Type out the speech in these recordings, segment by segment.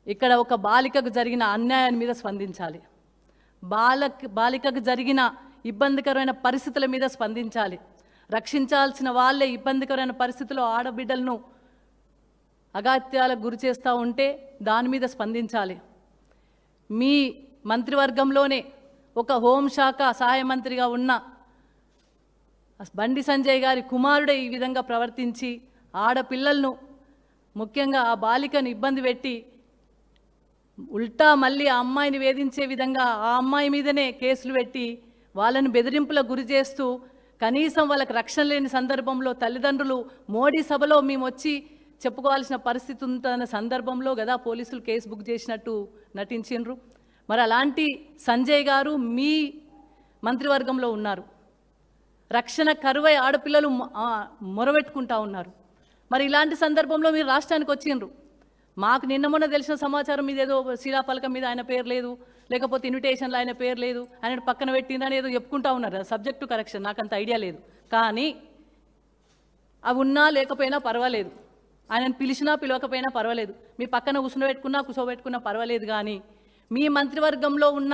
ఇక్కడ ఒక బాలికకు జరిగిన అన్యాయం మీద స్పందించాలి. బాలికకు జరిగిన ఇబ్బందికరమైన పరిస్థితుల మీద స్పందించాలి. రక్షించాల్సిన వాళ్ళే ఇబ్బందికరమైన పరిస్థితుల్లో ఆడబిడ్డలను అగాత్యాలకు గురి చేస్తూ ఉంటే దాని మీద స్పందించాలి. మీ మంత్రివర్గంలోనే ఒక హోంశాఖ సహాయ మంత్రిగా ఉన్న బండి సంజయ్ గారి కుమారుడే ఈ విధంగా ప్రవర్తించి ఆడపిల్లలను, ముఖ్యంగా ఆ బాలికను ఇబ్బంది పెట్టి ఉల్టా మళ్ళీ ఆ అమ్మాయిని వేధించే విధంగా ఆ అమ్మాయి మీదనే కేసులు పెట్టి వాళ్ళని బెదిరింపులకు గురి చేస్తూ కనీసం వాళ్ళకి రక్షణ లేని సందర్భంలో తల్లిదండ్రులు మోడీ సభలో మేము వచ్చి చెప్పుకోవాల్సిన పరిస్థితి ఉంటున్న సందర్భంలో కదా పోలీసులు కేసు బుక్ చేసినట్టు నటించిండ్రు. మరి అలాంటి సంజయ్ గారు మీ మంత్రివర్గంలో ఉన్నారు. రక్షణ కరువై ఆడపిల్లలు మొరబెట్టుకుంటా ఉన్నారు. మరి ఇలాంటి సందర్భంలో మీరు రాష్ట్రానికి వచ్చిండ్రు. మాకు నిన్న మొన్న తెలిసిన సమాచారం మీద ఏదో శిలాఫలకం మీద ఆయన పేరు లేదు, లేకపోతే ఇన్విటేషన్లో ఆయన పేరు లేదు, ఆయన పక్కన పెట్టిందని ఏదో చెప్పుకుంటా ఉన్నారు. సబ్జెక్టు కరెక్షన్, నాకు అంత ఐడియా లేదు. కానీ అవి ఉన్నా లేకపోయినా పర్వాలేదు, ఆయనను పిలిచినా పిలవకపోయినా పర్వాలేదు, మీ పక్కన కూర్చోబెట్టుకున్నా పర్వాలేదు. కానీ మీ మంత్రివర్గంలో ఉన్న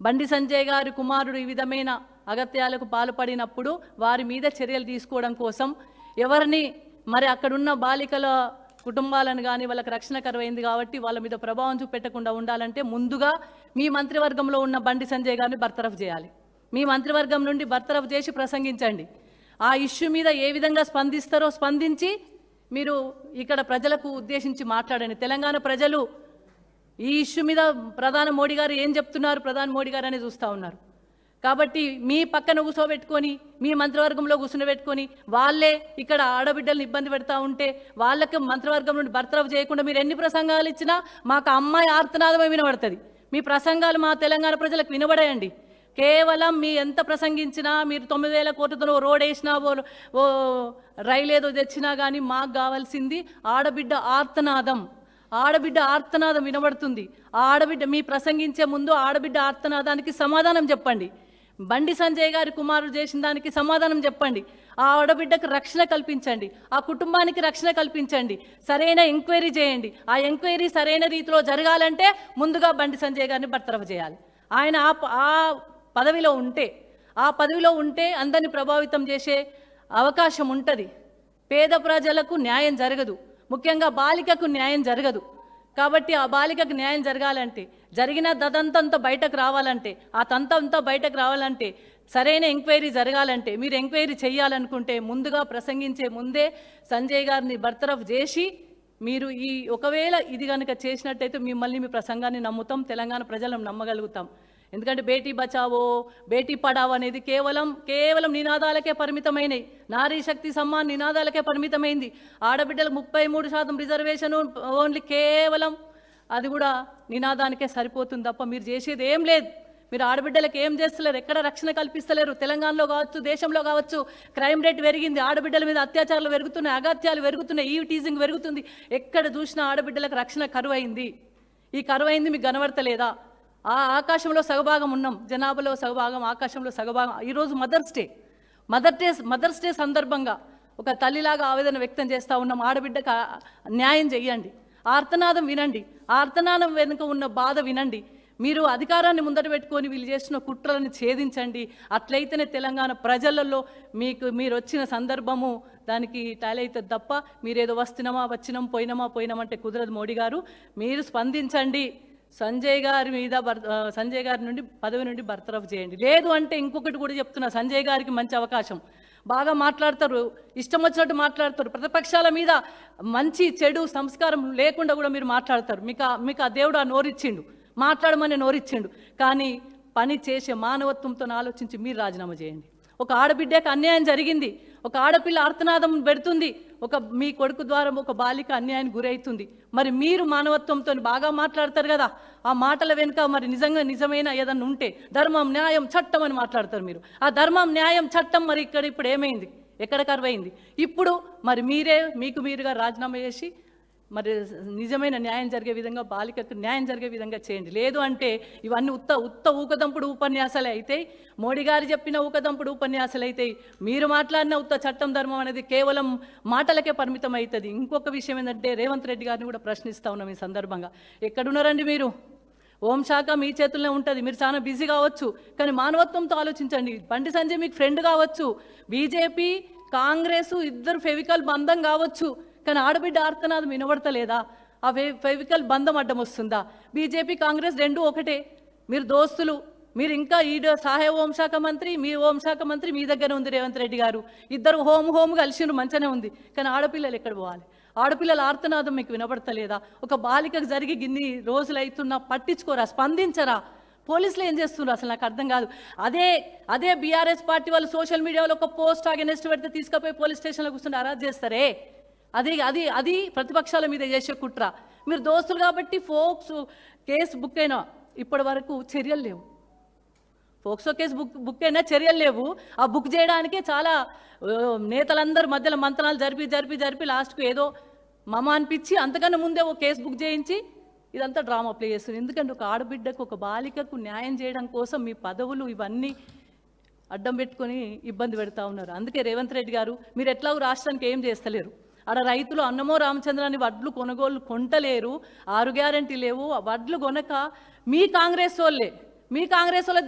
బండి సంజయ్ గారి కుమారుడు ఈ విధమైన అగత్యాలకు పాల్పడినప్పుడు వారి మీద చర్యలు తీసుకోవడం కోసం ఎవరిని మరి అక్కడున్న బాలికల కుటుంబాలను కానీ వాళ్ళకి రక్షణ కరువైంది కాబట్టి వాళ్ళ మీద ప్రభావం చూపెట్టకుండా ఉండాలంటే ముందుగా మీ మంత్రివర్గంలో ఉన్న బండి సంజయ్ గారిని బర్తరఫ్ చేయాలి. మీ మంత్రివర్గం నుండి బర్తరఫ్ చేసి ప్రసంగించండి. ఆ ఇష్యూ మీద ఏ విధంగా స్పందిస్తారో స్పందించి మీరు ఇక్కడ ప్రజలకు ఉద్దేశించి మాట్లాడండి. తెలంగాణ ప్రజలు ఈ ఇష్యూ మీద ప్రధాని మోడీ గారు ఏం చెప్తున్నారు, ప్రధాని మోడీ గారు అనేది చూస్తూ ఉన్నారు. కాబట్టి మీ పక్కన కూర్చోబెట్టుకొని మీ మంత్రివర్గంలో కూర్చోబెట్టుకొని వాళ్ళే ఇక్కడ ఆడబిడ్డలను ఇబ్బంది పెడతా ఉంటే వాళ్ళకి మంత్రివర్గం నుండి బర్తరఫ్ చేయకుండా మీరు ఎన్ని ప్రసంగాలు ఇచ్చినా మాకు అమ్మాయి ఆర్తనాదమే వినబడుతుంది. మీ ప్రసంగాలు మా తెలంగాణ ప్రజలకు వినబడేయండి. కేవలం మీ ఎంత ప్రసంగించినా, మీరు 9,000 కోట్లతో రోడ్ వేసినా, ఓ రైలు ఏదో తెచ్చినా కానీ మాకు కావాల్సింది ఆడబిడ్డ ఆర్తనాదం. ఆడబిడ్డ ఆర్తనాదం వినబడుతుంది. ఆడబిడ్డ మీ ప్రసంగించే ముందు ఆడబిడ్డ ఆర్తనాదానికి సమాధానం చెప్పండి. బండి సంజయ్ గారి కుమారుడు చేసిన దానికి సమాధానం చెప్పండి. ఆ ఆడబిడ్డకు రక్షణ కల్పించండి, ఆ కుటుంబానికి రక్షణ కల్పించండి, సరైన ఎంక్వైరీ చేయండి. ఆ ఎంక్వైరీ సరైన రీతిలో జరగాలంటే ముందుగా బండి సంజయ్ గారిని బర్తరఫ్ చేయాలి. ఆయన ఆ పదవిలో ఉంటే అందరిని ప్రభావితం చేసే అవకాశం ఉంటుంది. పేద ప్రజలకు న్యాయం జరగదు, ముఖ్యంగా బాలికకు న్యాయం జరగదు. కాబట్టి ఆ బాలికకు న్యాయం జరగాలంటే, జరిగిన దదంతంతా బయటకు రావాలంటే, ఆ తంతంతా బయటకు రావాలంటే, సరైన ఎంక్వైరీ జరగాలంటే, మీరు ఎంక్వైరీ చేయాలనుకుంటే ముందుగా ప్రసంగించే ముందే సంజయ్ గారిని బర్తరఫ్ చేసి మీరు ఒకవేళ ఇది కనుక చేసినట్టయితే మిమ్మల్ని మీ ప్రసంగాన్ని నమ్ముతాం, తెలంగాణ ప్రజలను నమ్మగలుగుతాం. ఎందుకంటే బేటీ బచావో బేటీ పడావో అనేది కేవలం నినాదాలకే పరిమితమైనవి. నారీ శక్తి సమ్మాన్ నినాదాలకే పరిమితమైంది. ఆడబిడ్డలకు 33% రిజర్వేషను ఓన్లీ కేవలం అది కూడా నినాదానికే సరిపోతుంది తప్ప మీరు చేసేది ఏం లేదు. మీరు ఆడబిడ్డలకు ఏం చేస్తలేరు, ఎక్కడ రక్షణ కల్పిస్తలేరు. తెలంగాణలో కావచ్చు, దేశంలో కావచ్చు క్రైమ్ రేట్ పెరిగింది, ఆడబిడ్డల మీద అత్యాచారాలు పెరుగుతున్నాయి, అగాత్యాలు పెరుగుతున్నాయి, టీజింగ్ పెరుగుతుంది. ఎక్కడ చూసినా ఆడబిడ్డలకు రక్షణ కరువైంది. ఈ కరువైంది మీకు కనబడతలేదా? ఆ ఆకాశంలో సగభాగం ఉన్నాం, జనాభాలో సగభాగం, ఆకాశంలో సగభాగం. ఈరోజు మదర్స్ డే సందర్భంగా ఒక తల్లిలాగా ఆవేదన వ్యక్తం చేస్తూ ఉన్నాం. ఆడబిడ్డకు న్యాయం చేయండి, ఆర్తనాదం వినండి, ఆర్తనాదం వెనుక ఉన్న బాధ వినండి. మీరు అధికారాన్ని ముందట పెట్టుకొని వీళ్ళు చేసిన కుట్రలను ఛేదించండి. అట్లయితేనే తెలంగాణ ప్రజలలో మీరు వచ్చిన సందర్భము దానికి టాలీ అవుతుంది తప్ప మీరేదో వచ్చినాం పోయినామంటే కుదరదు. మోడీ గారు మీరు స్పందించండి. సంజయ్ గారి నుండి పదవి నుండి బర్తరఫ్ చేయండి. లేదు అంటే ఇంకొకటి కూడా చెప్తున్నా, సంజయ్ గారికి మంచి అవకాశం. బాగా మాట్లాడతారు, ఇష్టం వచ్చినట్టు మాట్లాడతారు. ప్రతిపక్షాల మీద మంచి చెడు సంస్కారం లేకుండా కూడా మీరు మాట్లాడతారు. మీకు ఆ దేవుడు ఆ నోరిచ్చిండు, మాట్లాడమని నోరిచ్చిండు. కానీ పని చేసే మానవత్వంతో ఆలోచించి మీరు రాజీనామా చేయండి. ఒక ఆడబిడ్డకు అన్యాయం జరిగింది, ఒక ఆడపిల్ల ఆర్తనాదం పెడుతుంది, మీ కొడుకు ద్వారా ఒక బాలిక అన్యాయానికి గురవుతుంది. మరి మీరు మానవత్వంతో బాగా మాట్లాడతారు కదా, ఆ మాటల వెనుక మరి నిజమైన ఏదన్నా ఉంటే ధర్మం న్యాయం చట్టం అని మాట్లాడతారు మీరు. ఆ ధర్మం న్యాయం చట్టం మరి ఇప్పుడు ఏమైంది, ఎక్కడ కరువైంది? ఇప్పుడు మరి మీరుగా రాజీనామా చేసి మరి నిజమైన న్యాయం జరిగే విధంగా బాలికకు న్యాయం జరిగే విధంగా చేయండి. లేదు అంటే ఇవన్నీ ఊకదంపుడు ఉపన్యాసాలే అవుతాయి. మోడీ గారు చెప్పిన ఊకదంపుడు ఉపన్యాసాలు అవుతాయి. మీరు మాట్లాడిన చట్టం ధర్మం అనేది కేవలం మాటలకే పరిమితం అవుతుంది. ఇంకొక విషయం ఏంటంటే రేవంత్ రెడ్డి గారిని కూడా ప్రశ్నిస్తూ ఉన్నాం ఈ సందర్భంగా. ఎక్కడున్నారండి మీరు? హోంశాఖ మీ చేతుల్లో ఉంటుంది. మీరు చాలా బిజీ కావచ్చు, కానీ మానవత్వంతో ఆలోచించండి. బండి సంజయ్ మీకు ఫ్రెండ్ కావచ్చు, బీజేపీ కాంగ్రెస్ ఇద్దరు ఫెవికల్ బంధం కావచ్చు, కానీ ఆడబిడ్డ ఆర్తనాదం వినబడతలేదా? ఆ ఫెవికల్ బంధం అడ్డం వస్తుందా? బీజేపీ కాంగ్రెస్ రెండు ఒకటే. మీరు దోస్తులు. మీరు ఇంకా ఈ సహాయ హోంశాఖ మంత్రి, మీ హోంశాఖ మంత్రి మీ దగ్గర ఉంది రేవంత్ రెడ్డి గారు. ఇద్దరు హోము కలిసిరు, మంచిగానే ఉంది. కానీ ఆడపిల్లలు ఎక్కడ పోవాలి? ఆడపిల్లల ఆర్తనాదం మీకు వినబడతలేదా? ఒక బాలికకు జరిగి ఇన్ని రోజులు అవుతున్నా పట్టించుకోరా, స్పందించరా? పోలీసులు ఏం చేస్తున్నారు అసలు నాకు అర్థం కాదు. అదే బీఆర్ఎస్ పార్టీ వాళ్ళు సోషల్ మీడియాలో ఒక పోస్ట్ అగెనెస్ట్ పెడితే తీసుకుపోయి పోలీస్ స్టేషన్లో కూర్చొని అరెస్ట్ చేస్తారే. అది ప్రతిపక్షాల మీద చేసే కుట్ర. మీరు దోస్తులు కాబట్టి ఫోక్స్ కేసు బుక్ అయినా ఇప్పటి వరకు చర్యలు లేవు. ఫోక్సో కేసు బుక్ అయినా చర్యలు లేవు. ఆ బుక్ చేయడానికే చాలా నేతలందరూ మధ్యలో మంత్రాలు జరిపి లాస్ట్కు ఏదో మమ అనిపించి అంతకన్నా ముందే ఓ కేసు బుక్ చేయించి ఇదంతా డ్రామా ప్లే చేస్తుంది. ఎందుకంటే ఒక ఆడబిడ్డకు, ఒక బాలికకు న్యాయం చేయడం కోసం మీ పదవులు ఇవన్నీ అడ్డం పెట్టుకొని ఇబ్బంది పెడతా ఉన్నారు. అందుకే రేవంత్ రెడ్డి గారు మీరు ఎట్లాగూ రాష్ట్రానికి ఏం చేస్తలేరు. ఆడ రైతులు అన్నమో రామచంద్రాన్ని వడ్లు కొనుగోలు కొంటలేరు, 6 గ్యారెంటీ లేవు. వడ్లు కొనక మీ కాంగ్రెస్ వాళ్ళే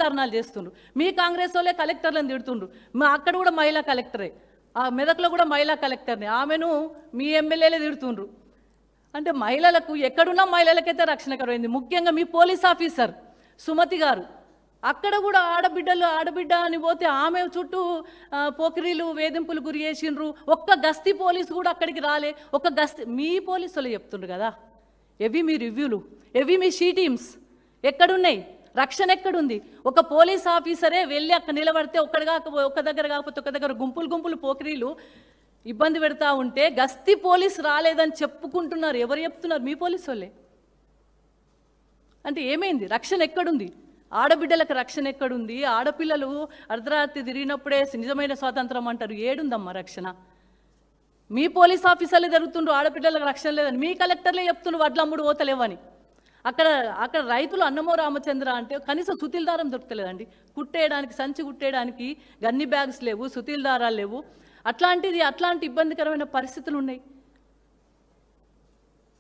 ధర్నాలు చేస్తుండ్రు, మీ కాంగ్రెస్ వాళ్ళే కలెక్టర్లను తిడుతుండ్రు. అక్కడ కూడా మహిళా కలెక్టరే, ఆ మెదక్లో కూడా మహిళా కలెక్టర్ని, ఆమెను మీ ఎమ్మెల్యేలే తిడుతుండ్రు. అంటే మహిళలకు ఎక్కడున్నా మహిళలకైతే రక్షణ కరువైంది. ముఖ్యంగా మీ పోలీస్ ఆఫీసర్ సుమతి గారు, అక్కడ కూడా ఆడబిడ్డ అని పోతే ఆమె చుట్టూ పోకిరీలు వేధింపులు గురి చేసిండ్రు. ఒక్క గస్తీ పోలీసు కూడా అక్కడికి రాలే. మీ పోలీసులు చెప్తుండ్రు కదా. ఎవి మీ రివ్యూలు, ఎవి మీ షీ టీమ్స్ ఎక్కడున్నాయి? రక్షణ ఎక్కడుంది? ఒక పోలీస్ ఆఫీసరే వెళ్ళి అక్కడ నిలబడితే ఒక్క దగ్గర కాకపోతే ఒక దగ్గర గుంపులు పోకిరీలు ఇబ్బంది పెడతా ఉంటే గస్తీ పోలీసు రాలేదని చెప్పుకుంటున్నారు. ఎవరు చెప్తున్నారు? మీ పోలీసు వాళ్ళే. అంటే ఏమైంది? రక్షణ ఎక్కడుంది? ఆడబిడ్డలకు రక్షణ ఎక్కడుంది? ఆడపిల్లలు అర్ధరాత్రి తిరిగినప్పుడే నిజమైన స్వాతంత్రం అంటారు. ఏడుందమ్మా రక్షణ? మీ పోలీస్ ఆఫీసర్లే జరుగుతుండ్రు, ఆడబిడ్డలకు రక్షణ లేదని. మీ కలెక్టర్లే చెప్తుండ్రు వడ్లు అమ్ముడు పోతలేవని. అక్కడ రైతులు అన్నమో రామచంద్ర అంటే కనీసం సుతీల దారం దొరకలేదండి. కుట్టేయడానికి, సంచి కుట్టేయడానికి గన్ని బ్యాగ్స్ లేవు, సుతీల దారాలు లేవు. అట్లాంటి ఇబ్బందికరమైన పరిస్థితులు ఉన్నాయి.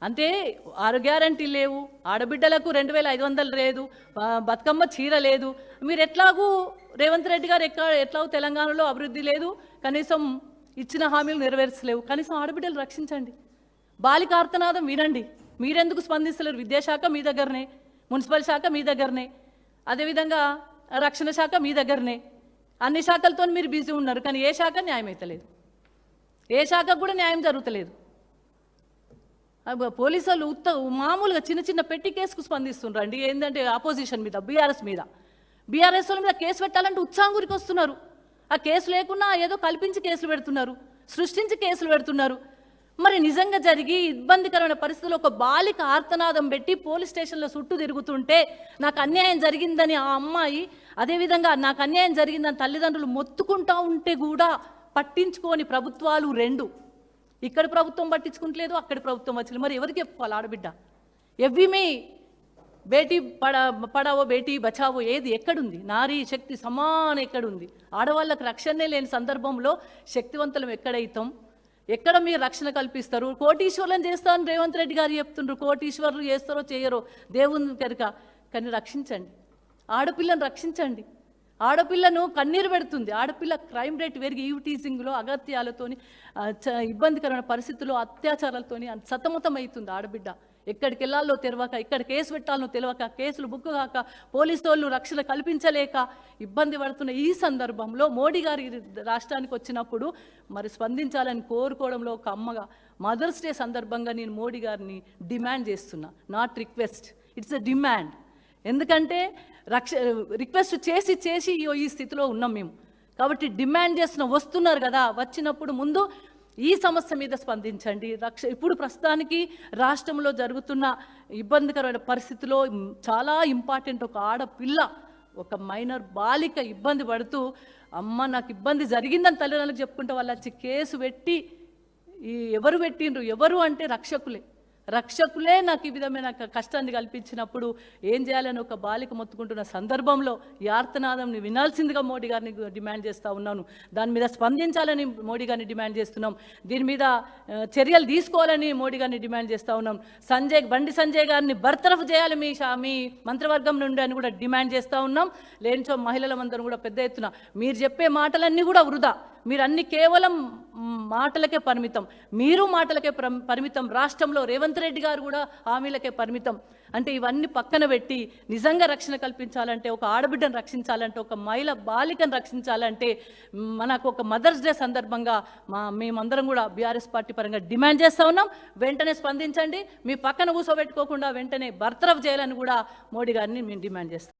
అంటే 6 గ్యారెంటీ లేవు, ఆడబిడ్డలకు 2500 లేదు, బతుకమ్మ చీర లేదు. మీరు ఎట్లాగూ రేవంత్ రెడ్డి గారు ఎట్లాగూ తెలంగాణలో అభివృద్ధి లేదు, కనీసం ఇచ్చిన హామీలు నెరవేర్చలేవు. కనీసం ఆడబిడ్డలు రక్షించండి. బాలిక ఆర్తనాదం వినండి. మీరెందుకు స్పందిస్తలేరు? విద్యాశాఖ మీ దగ్గరనే, మున్సిపల్ శాఖ మీ దగ్గరనే, అదేవిధంగా రక్షణ శాఖ మీ దగ్గరనే. అన్ని శాఖలతో మీరు బిజీ ఉన్నారు, కానీ ఏ శాఖ న్యాయం అవుతలేదు, ఏ శాఖకు కూడా న్యాయం జరుగుతలేదు. పోలీసు వాళ్ళు మామూలుగా చిన్న పెట్టి కేసుకు స్పందిస్తున్నారు అండి. ఏంటంటే ఆపోజిషన్ మీద, బీఆర్ఎస్ వాళ్ళ మీద కేసు పెట్టాలంటే ఉత్సాహం గురికి వస్తున్నారు. ఆ కేసు లేకున్నా ఏదో కల్పించి కేసులు పెడుతున్నారు, సృష్టించి కేసులు పెడుతున్నారు. మరి నిజంగా జరిగి ఇబ్బందికరమైన పరిస్థితుల్లో ఒక బాలిక ఆర్తనాదం పెట్టి పోలీస్ స్టేషన్లో చుట్టూ తిరుగుతుంటే నాకు అన్యాయం జరిగిందని ఆ అమ్మాయి, అదేవిధంగా నాకు అన్యాయం జరిగిందని తల్లిదండ్రులు మొత్తుకుంటా ఉంటే కూడా పట్టించుకోని ప్రభుత్వాలు రెండు. ఇక్కడ ప్రభుత్వం పట్టించుకుంటలేదు, అక్కడి ప్రభుత్వం వచ్చలేదు. మరి ఎవరికి చెప్పుకోవాలి? ఆడబిడ్డ ఎవ్వి మీ బేటీ పడావో బేటీ బచావో ఏది ఎక్కడుంది? నారీ శక్తి సమాన ఎక్కడుంది? ఆడవాళ్ళకు రక్షణే లేని సందర్భంలో శక్తివంతులం ఎక్కడైతాం? ఎక్కడ మీరు రక్షణ కల్పిస్తారు? కోటీశ్వర్లను చేస్తారని రేవంత్ రెడ్డి గారు చెప్తుండ్రు. కోటీశ్వర్లు చేస్తారో చేయరో దేవుని కనుక, కానీ రక్షించండి, ఆడపిల్లను రక్షించండి. ఆడపిల్లను కన్నీరు పెడుతుంది. ఆడపిల్ల క్రైమ్ రేట్ పెరిగి ఈవ్టీజింగ్లో, అగత్యాలతోని, ఇబ్బందికరమైన పరిస్థితుల్లో, అత్యాచారాలతోని సతమతం అవుతుంది ఆడబిడ్డ. ఎక్కడికి వెళ్ళాలో తెలియక, ఎక్కడ కేసు పెట్టాలో తెలియక, కేసులు బుక్ కాక, పోలీసు వాళ్ళు రక్షణ కల్పించలేక ఇబ్బంది పడుతున్న ఈ సందర్భంలో మోడీ గారి రాష్ట్రానికి వచ్చినప్పుడు మరి స్పందించాలని కోరుకోవడంలో ఒక అమ్మగా మదర్స్ డే సందర్భంగా నేను మోడీ గారిని డిమాండ్ చేస్తున్నా. Not request, it's a demand. ఎందుకంటే రిక్వెస్ట్ చేసి ఈ స్థితిలో ఉన్నాం మేము. కాబట్టి డిమాండ్ వస్తున్నారు కదా, వచ్చినప్పుడు ముందు ఈ సమస్య మీద స్పందించండి. ఇప్పుడు ప్రస్తుతానికి రాష్ట్రంలో జరుగుతున్న ఇబ్బందికరమైన పరిస్థితిలో చాలా ఇంపార్టెంట్. ఒక ఆడపిల్ల, ఒక మైనర్ బాలిక ఇబ్బంది పడుతూ అమ్మ నాకు ఇబ్బంది జరిగిందని తల్లిదండ్రులకు చెప్పుకుంటే వాళ్ళు వచ్చి కేసు పెట్టి, ఎవరు పెట్టిండ్రు? ఎవరు అంటే రక్షకులే. రక్షకులే నాకు ఈ విధమైన కష్టాన్ని కల్పించినప్పుడు ఏం చేయాలని ఒక బాలిక మొత్తుకుంటున్న సందర్భంలో ఈ ఆర్తనాదంని వినాల్సిందిగా మోడీ గారిని డిమాండ్ చేస్తూ ఉన్నాను. దాని మీద స్పందించాలని మోడీ గారిని డిమాండ్ చేస్తున్నాం. దీని మీద చర్యలు తీసుకోవాలని మోడీ గారిని డిమాండ్ చేస్తూ ఉన్నాం. బండి సంజయ్ గారిని బర్తరఫ్ చేయాలి మీ మంత్రివర్గం నుండి అని కూడా డిమాండ్ చేస్తూ ఉన్నాం. లేనిచో మహిళలందరూ కూడా పెద్ద ఎత్తున మీరు చెప్పే మాటలన్నీ కూడా వృధా, మీరు అన్ని కేవలం మాటలకే పరిమితం, మీరు మాటలకే పరిమితం, రాష్ట్రంలో రేవంత్ రెడ్డి గారు కూడా హామీలకే పరిమితం. అంటే ఇవన్నీ పక్కన పెట్టి నిజంగా రక్షణ కల్పించాలంటే, ఒక ఆడబిడ్డను రక్షించాలంటే, ఒక మహిళ బాలికను రక్షించాలంటే మనకు ఒక మదర్స్ డే సందర్భంగా మేమందరం కూడా బీఆర్ఎస్ పార్టీ పరంగా డిమాండ్ చేస్తూ ఉన్నాం. వెంటనే స్పందించండి, మీ పక్కన కూర్చోబెట్టుకోకుండా వెంటనే బర్తరఫ్ చేయాలని కూడా మోడీ గారిని మేము డిమాండ్ చేస్తాం.